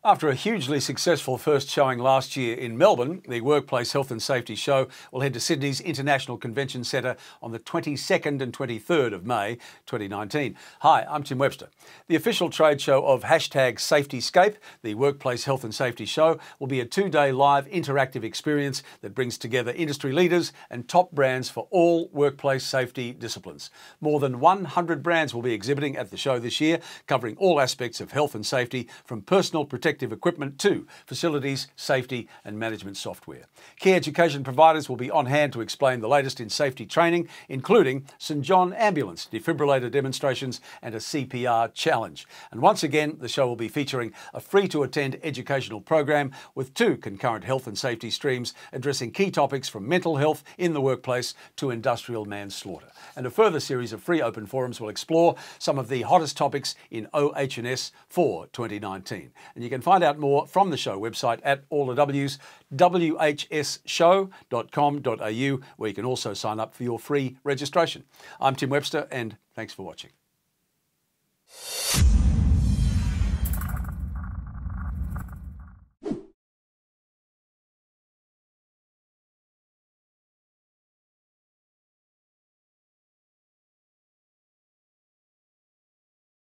After a hugely successful first showing last year in Melbourne, the Workplace Health and Safety Show will head to Sydney's International Convention Centre on the 22nd and 23rd of May 2019. Hi, I'm Tim Webster. The official trade show of #SafetyScape, the Workplace Health and Safety Show, will be a two-day live interactive experience that brings together industry leaders and top brands for all workplace safety disciplines. More than 100 brands will be exhibiting at the show this year, covering all aspects of health and safety, from personal protective equipment to facilities, safety and management software. Key education providers will be on hand to explain the latest in safety training, including St John Ambulance, defibrillator demonstrations and a CPR challenge. And once again, the show will be featuring a free-to-attend educational program with two concurrent health and safety streams addressing key topics from mental health in the workplace to industrial manslaughter. And a further series of free open forums will explore some of the hottest topics in WHS for 2019. And you can find out more from the show website at all the W's, WHSshow.com.au, where you can also sign up for your free registration. I'm Tim Webster, and thanks for watching.